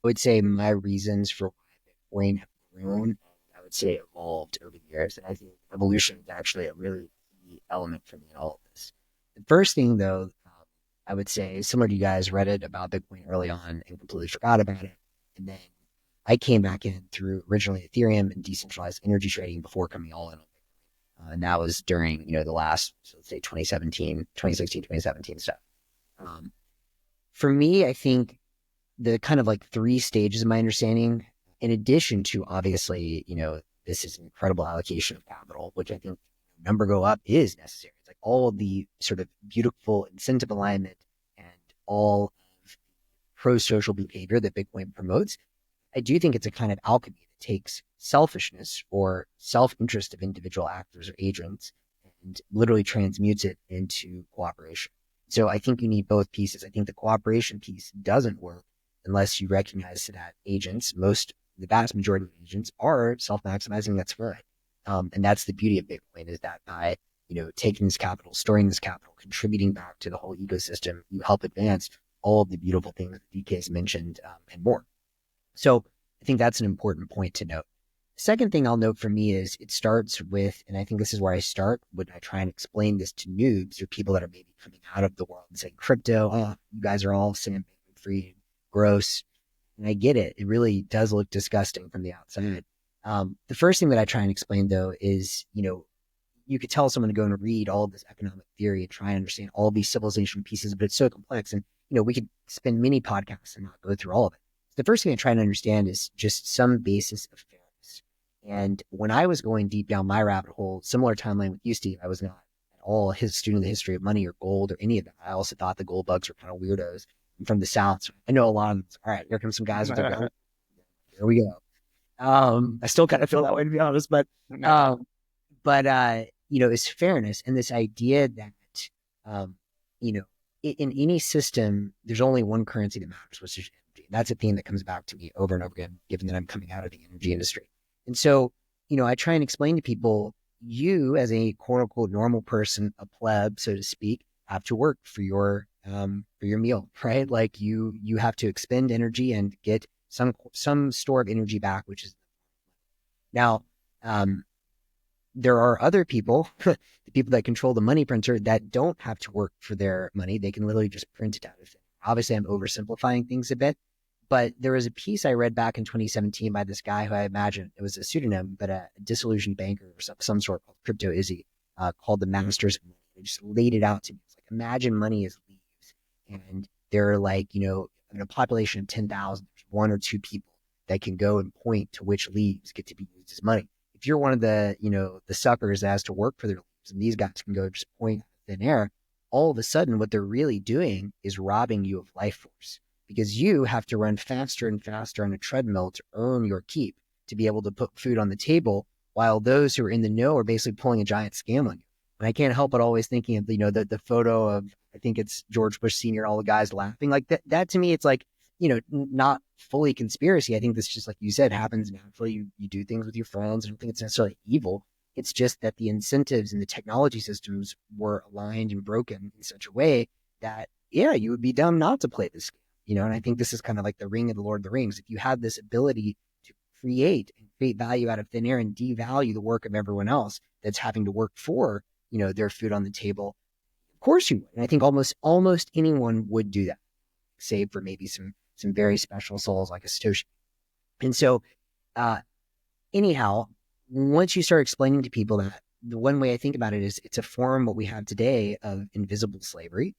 would say my reasons for why Bitcoin have grown, I would say evolved over the years. And I think evolution is actually a really key element for me in all of this. The first thing, though, I would say, similar to you guys, read it about Bitcoin early on and completely forgot about it. And then I came back in through originally Ethereum and decentralized energy trading before coming all in on Bitcoin. And that was during, the last, so let's say 2017, 2016, 2017 stuff. Um, for me, I think the kind of like three stages of my understanding, in addition to obviously, this is an incredible allocation of capital, which I think number go up is necessary. It's like all of the sort of beautiful incentive alignment and all of pro-social behavior that Bitcoin promotes. I do think it's a kind of alchemy that takes selfishness or self-interest of individual actors or agents and literally transmutes it into cooperation. So I think you need both pieces. I think the cooperation piece doesn't work unless you recognize that the vast majority of agents are self-maximizing. That's fine. And that's the beauty of Bitcoin, is that by, taking this capital, storing this capital, contributing back to the whole ecosystem, you help advance all of the beautiful things that DK's mentioned, and more. So I think that's an important point to note. Second thing I'll note for me is it starts with, and I think this is where I start when I try and explain this to noobs or people that are maybe coming out of the world and saying crypto, oh, you guys are all Sam free, gross. And I get it. It really does look disgusting from the outside. The first thing that I try and explain, though, is, you could tell someone to go and read all of this economic theory and try and understand all these civilization pieces, but it's so complex. And, we could spend many podcasts and not go through all of it. The first thing I try and understand is just some basis of fairness. And when I was going deep down my rabbit hole, similar timeline with you, Steve, I was not at all a student of the history of money or gold or any of that. I also thought the gold bugs were kind of weirdos. I'm from the South, so I know a lot of them. All right, here come some guys with their gold. Here we go. I still kind of feel that way, to be honest, but is fairness and this idea that, um, you know, in any system, there's only one currency that matters, which is energy. That's a theme that comes back to me over and over again, given that I'm coming out of the energy industry. And so, I try and explain to people, you as a quote unquote normal person, a pleb, so to speak, have to work for your meal, right? Like you have to expend energy and get some store of energy back, which is now, there are other people, the people that control the money printer, that don't have to work for their money. They can literally just print it out of it. Obviously, I'm oversimplifying things a bit, but there was a piece I read back in 2017 by this guy who I imagine it was a pseudonym, but a disillusioned banker or some sort called Crypto Izzy, called The Masters of Money. They just laid it out to me. It's like, imagine money is leaves, and there are like, in a population of 10,000, there's one or two people that can go and point to which leaves get to be used as money. If you're one of the, the suckers that has to work for their leaves, and these guys can go just point out of thin air, all of a sudden what they're really doing is robbing you of life force, because you have to run faster and faster on a treadmill to earn your keep, to be able to put food on the table, while those who are in the know are basically pulling a giant scam on you. And I can't help but always thinking of, the photo of, I think it's George Bush Sr., all the guys laughing like that. That to me, it's like, not fully conspiracy. I think this, just like you said, happens naturally. You do things with your friends. I don't think it's necessarily evil. It's just that the incentives and the technology systems were aligned and broken in such a way that, yeah, you would be dumb not to play this game, and I think this is kind of like the ring of the Lord of the Rings. If you have this ability to create value out of thin air and devalue the work of everyone else that's having to work for, their food on the table, of course you would. And I think almost anyone would do that, save for maybe some very special souls like a Satoshi. And so, anyhow, once you start explaining to people that, the one way I think about it is it's a form, what we have today, of invisible slavery.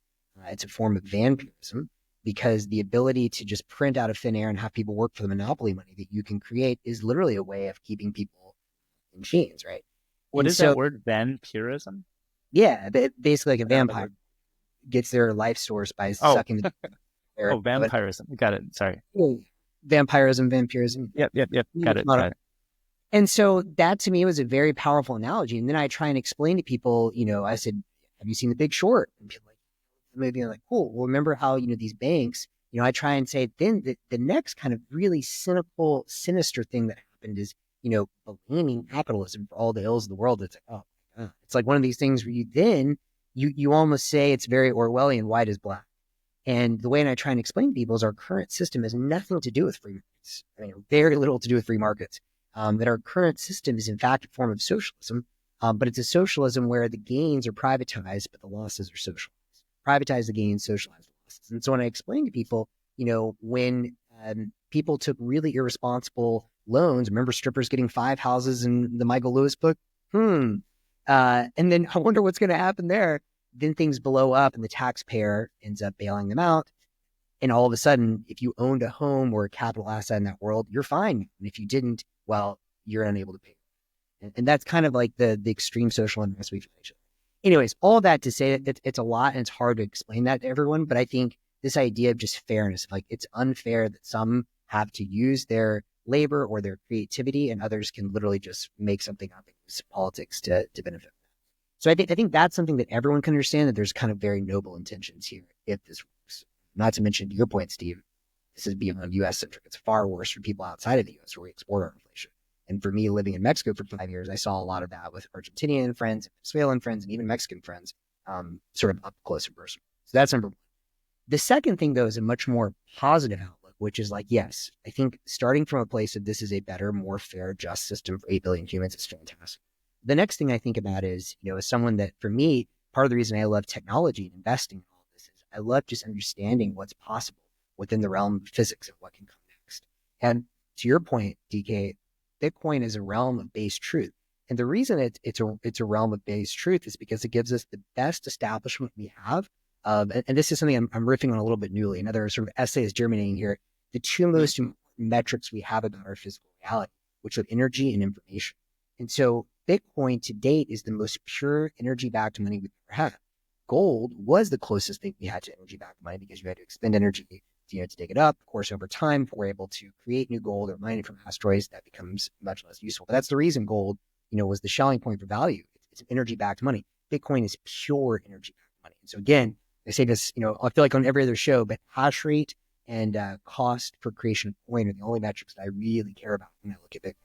It's a form of vampirism, because the ability to just print out of thin air and have people work for the monopoly money that you can create is literally a way of keeping people in chains, right? What And is so, that word? Vampirism? yeah, basically like a I don't know that vampire word. gets their life source by Oh, sucking the air. oh, vampirism. Got it. Sorry. Vampirism. Yep. Got it. Got it. And so that to me was a very powerful analogy. And then I try and explain to people, I said, have you seen The Big Short? And people like, maybe I'm like, cool. Well, remember how, these banks, I try and say, then the next kind of really cynical, sinister thing that happened is, blaming capitalism for all the ills of the world. It's like, oh my God. It's like one of these things where you almost say it's very Orwellian, white is black. And the way I try and explain to people is our current system has nothing to do with free markets. I mean, very little to do with free markets. That our current system is in fact a form of socialism, but it's a socialism where the gains are privatized, but the losses are socialized. Privatize the gains, socialize the losses. And so when I explain to people, when people took really irresponsible loans, remember strippers getting 5 houses in the Michael Lewis book? And then I wonder what's going to happen there. Then things blow up and the taxpayer ends up bailing them out. And all of a sudden, if you owned a home or a capital asset in that world, you're fine. And if you didn't, well, you're unable to pay. And that's kind of like the extreme social unrest we've had. Anyways, all that to say that it's a lot and it's hard to explain that to everyone. But I think this idea of just fairness, like it's unfair that some have to use their labor or their creativity and others can literally just make something up and use politics to benefit. So I think that's something that everyone can understand, that there's kind of very noble intentions here if this works. Not to mention, to your point, Steve, this is beyond U.S. centric. It's far worse for people outside of the U.S. where we export our inflation. And for me, living in Mexico for 5 years, I saw a lot of that with Argentinian friends, Venezuelan friends, and even Mexican friends, sort of up close and personal. So that's number one. The second thing, though, is a much more positive outlook, which is like, yes, I think starting from a place of this is a better, more fair, just system for 8 billion humans is fantastic. The next thing I think about is, as someone that, for me, part of the reason I love technology and investing in all of this is I love just understanding what's possible within the realm of physics and what can come next. And to your point, DK, Bitcoin is a realm of base truth. And the reason it's a realm of base truth is because it gives us the best establishment we have. And this is something I'm riffing on a little bit newly. Another sort of essay is germinating here. The two most important metrics we have about our physical reality, which are energy and information. And so Bitcoin to date is the most pure energy-backed money we've ever had. Gold was the closest thing we had to energy-backed money because you had to expend energy to dig it up. Of course, over time, if we're able to create new gold or mine it from asteroids, that becomes much less useful. But that's the reason gold, was the Schelling point for value. It's energy-backed money. Bitcoin is pure energy-backed money. And so again, I say this, I feel like on every other show, but hash rate and cost per creation of coin are the only metrics that I really care about when I look at Bitcoin.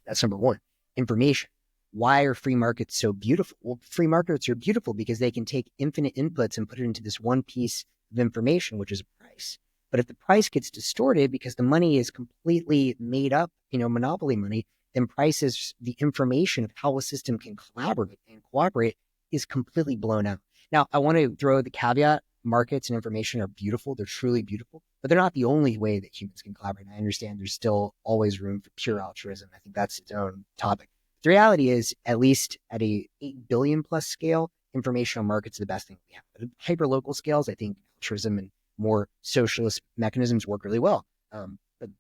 That's number one. Information. Why are free markets so beautiful? Well, free markets are beautiful because they can take infinite inputs and put it into this one piece of information, which is a price. But if the price gets distorted because the money is completely made up, monopoly money, then prices, the information of how a system can collaborate and cooperate is completely blown out. Now, I want to throw the caveat, markets and information are beautiful. They're truly beautiful, but they're not the only way that humans can collaborate. And I understand there's still always room for pure altruism. I think that's its own topic. The reality is, at least at a 8 billion plus scale, informational markets are the best thing we have. But at hyper-local scales, I think altruism and more socialist mechanisms work really well. But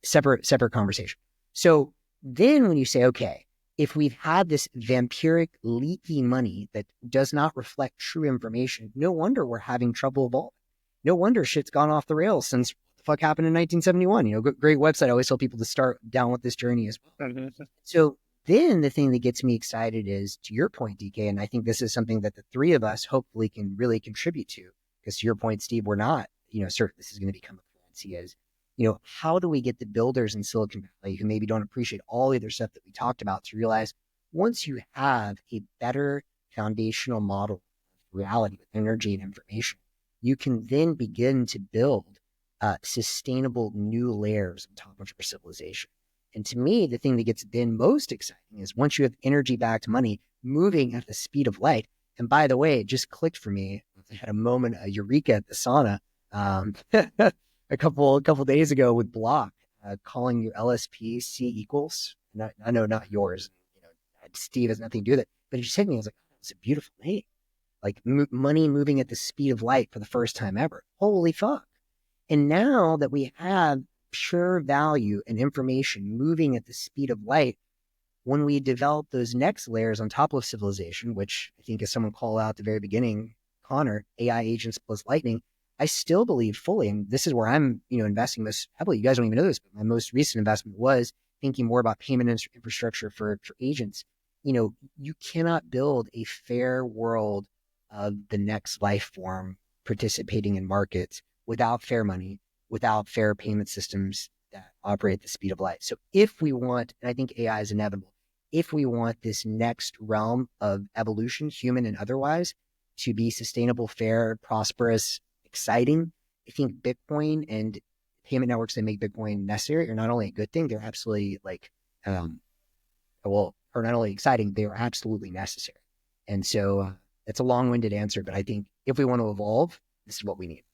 separate conversation. So then when you say, okay, if we've had this vampiric, leaky money that does not reflect true information, no wonder we're having trouble evolving. No wonder shit's gone off the rails since what the fuck happened in 1971. Great website. I always tell people to start down with this journey as well. So then the thing that gets me excited is, to your point, DK, and I think this is something that the three of us hopefully can really contribute to, because to your point, Steve, we're not, certain this is going to become a currency, is, how do we get the builders in Silicon Valley who maybe don't appreciate all the other stuff that we talked about to realize once you have a better foundational model of reality with energy and information, you can then begin to build sustainable new layers on top of your civilization. And to me, the thing that gets then most exciting is once you have energy-backed money moving at the speed of light. And by the way, it just clicked for me. I had a moment, a eureka at the sauna a couple days ago with Block, calling your LSP C equals. I know not yours. Steve has nothing to do with it. But it just hit me. I was like, oh, it's a beautiful name. Like money moving at the speed of light for the first time ever. Holy fuck. And now that we have pure value and information moving at the speed of light, when we develop those next layers on top of civilization, which I think as someone called out at the very beginning, Connor, AI agents plus lightning, I still believe fully, and this is where I'm, investing most heavily. You guys don't even know this, but my most recent investment was thinking more about payment infrastructure for agents. You cannot build a fair world of the next life form participating in markets without fair money, without fair payment systems that operate at the speed of light. So if we want, and I think AI is inevitable, if we want this next realm of evolution, human and otherwise, to be sustainable, fair, prosperous, exciting. I think Bitcoin and payment networks that make Bitcoin necessary are not only a good thing, they're absolutely like, are not only exciting, they are absolutely necessary. And so it's a long-winded answer, but I think if we want to evolve, this is what we need.